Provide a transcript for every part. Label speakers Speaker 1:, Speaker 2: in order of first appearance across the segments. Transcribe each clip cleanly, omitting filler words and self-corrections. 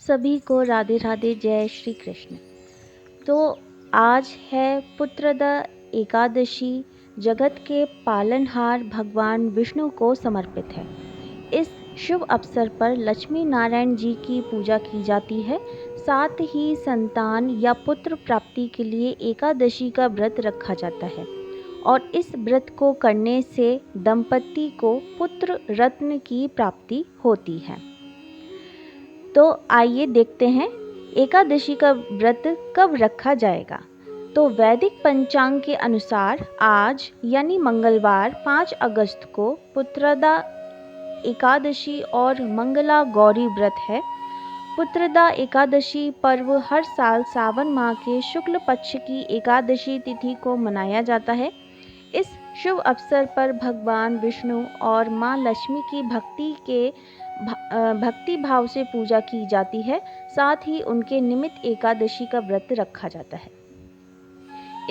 Speaker 1: सभी को राधे राधे, जय श्री कृष्ण। तो आज है पुत्रदा एकादशी, जगत के पालनहार भगवान विष्णु को समर्पित है। इस शुभ अवसर पर लक्ष्मी नारायण जी की पूजा की जाती है। साथ ही संतान या पुत्र प्राप्ति के लिए एकादशी का व्रत रखा जाता है और इस व्रत को करने से दंपति को पुत्र रत्न की प्राप्ति होती है। तो आइए देखते हैं एकादशी का व्रत कब रखा जाएगा। तो वैदिक पंचांग के अनुसार आज यानी मंगलवार 5 अगस्त को पुत्रदा एकादशी और मंगला गौरी व्रत है। पुत्रदा एकादशी पर्व हर साल सावन माह के शुक्ल पक्ष की एकादशी तिथि को मनाया जाता है। इस शुभ अवसर पर भगवान विष्णु और माँ लक्ष्मी की भक्ति भाव से पूजा की जाती है। साथ ही उनके निमित्त एकादशी का व्रत रखा जाता है।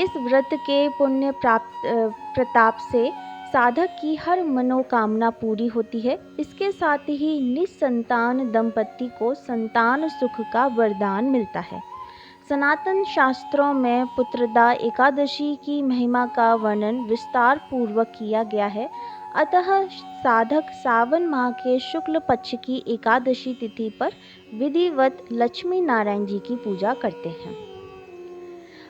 Speaker 1: इस व्रत के पुण्य प्रताप से साधक की हर मनोकामना पूरी होती है। इसके साथ ही निसंतान दंपति को संतान सुख का वरदान मिलता है। सनातन शास्त्रों में पुत्रदा एकादशी की महिमा का वर्णन विस्तार पूर्वक किया गया है। अतः साधक सावन माह के शुक्ल पक्ष की एकादशी तिथि पर विधिवत लक्ष्मी नारायण जी की पूजा करते हैं।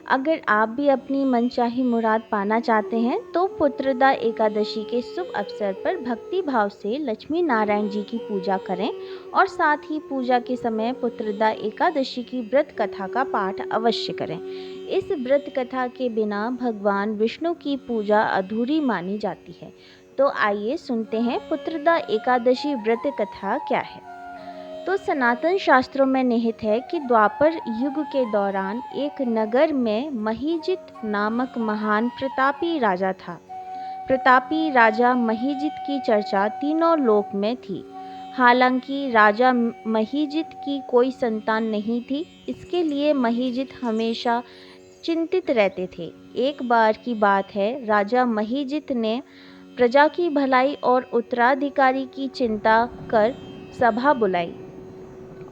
Speaker 1: अगर आप भी अपनी मनचाही मुराद पाना चाहते हैं तो पुत्रदा एकादशी के शुभ अवसर पर भक्ति भाव से लक्ष्मी नारायण जी की पूजा करें और साथ ही पूजा के समय पुत्रदा एकादशी की व्रत कथा का पाठ अवश्य करें। इस व्रत कथा के बिना भगवान विष्णु की पूजा अधूरी मानी जाती है। तो आइए सुनते हैं पुत्रदा एकादशी व्रत कथा क्या है। तो सनातन शास्त्रों में निहित है कि द्वापर युग के दौरान एक नगर में महीजित नामक महान प्रतापी राजा था। प्रतापी राजा महीजित की चर्चा तीनों लोक में थी। हालांकि राजा महीजित की कोई संतान नहीं थी, इसके लिए महीजित हमेशा चिंतित रहते थे। एक बार की बात है, राजा महीजित ने प्रजा की भलाई और उत्तराधिकारी की चिंता कर सभा बुलाई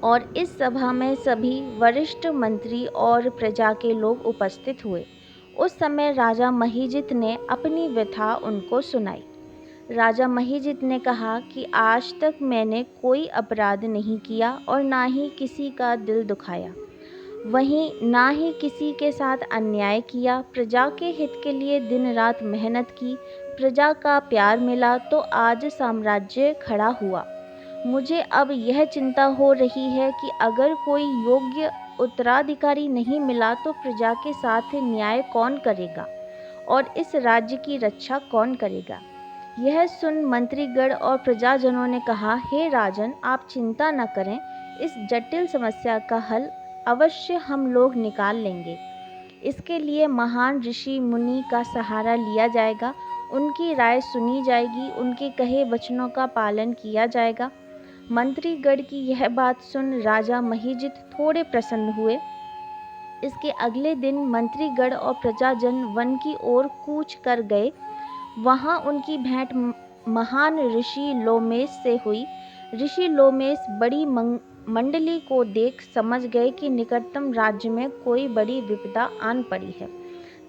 Speaker 1: और इस सभा में सभी वरिष्ठ मंत्री और प्रजा के लोग उपस्थित हुए। उस समय राजा महीजित ने अपनी व्यथा उनको सुनाई। राजा महीजित ने कहा कि आज तक मैंने कोई अपराध नहीं किया और ना ही किसी का दिल दुखाया, वहीं ना ही किसी के साथ अन्याय किया। प्रजा के हित के लिए दिन रात मेहनत की, प्रजा का प्यार मिला तो आज साम्राज्य खड़ा हुआ। मुझे अब यह चिंता हो रही है कि अगर कोई योग्य उत्तराधिकारी नहीं मिला तो प्रजा के साथ न्याय कौन करेगा और इस राज्य की रक्षा कौन करेगा। यह सुन मंत्रीगण और प्रजाजनों ने कहा, हे राजन, आप चिंता न करें, इस जटिल समस्या का हल अवश्य हम लोग निकाल लेंगे। इसके लिए महान ऋषि मुनि का सहारा लिया जाएगा, उनकी राय सुनी जाएगी, उनके कहे वचनों का पालन किया जाएगा। मंत्रीगण की यह बात सुन राजा महीजित थोड़े प्रसन्न हुए। इसके अगले दिन मंत्रीगण और प्रजाजन वन की ओर कूच कर गए। वहां उनकी भेंट महान ऋषि लोमेश से हुई। ऋषि लोमेश बड़ी मंडली को देख समझ गए कि निकटतम राज्य में कोई बड़ी विपदा आन पड़ी है,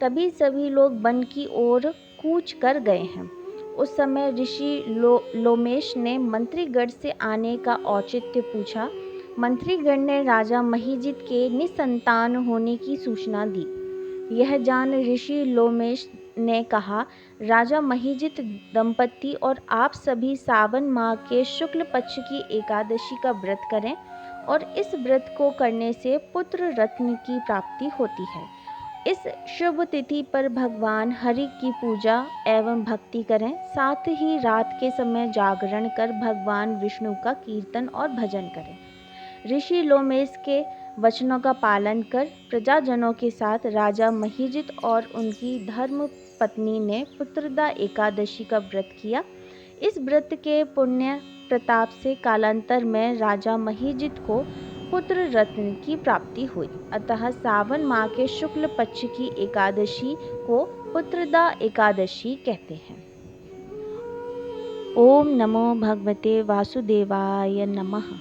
Speaker 1: तभी सभी लोग वन की ओर कूच कर गए हैं। उस समय ऋषि लोमेश ने मंत्रीगण से आने का औचित्य पूछा। मंत्रीगण ने राजा महीजित के निसंतान होने की सूचना दी। यह जान ऋषि लोमेश ने कहा, राजा महीजित दंपति और आप सभी सावन माह के शुक्ल पक्ष की एकादशी का व्रत करें और इस व्रत को करने से पुत्र रत्न की प्राप्ति होती है। इस शुभ तिथि पर भगवान हरि की पूजा एवं भक्ति करें। साथ ही रात के समय जागरण कर भगवान विष्णु का कीर्तन और भजन करें। ऋषि लोमेश के वचनों का पालन कर प्रजाजनों के साथ राजा महीजित और उनकी धर्म पत्नी ने पुत्रदा एकादशी का व्रत किया। इस व्रत के पुण्य प्रताप से कालांतर में राजा महीजित को पुत्र रत्न की प्राप्ति हुई। अतः सावन माह के शुक्ल पक्ष की एकादशी को पुत्रदा एकादशी कहते हैं। ओम नमो भगवते वासुदेवाय नमः।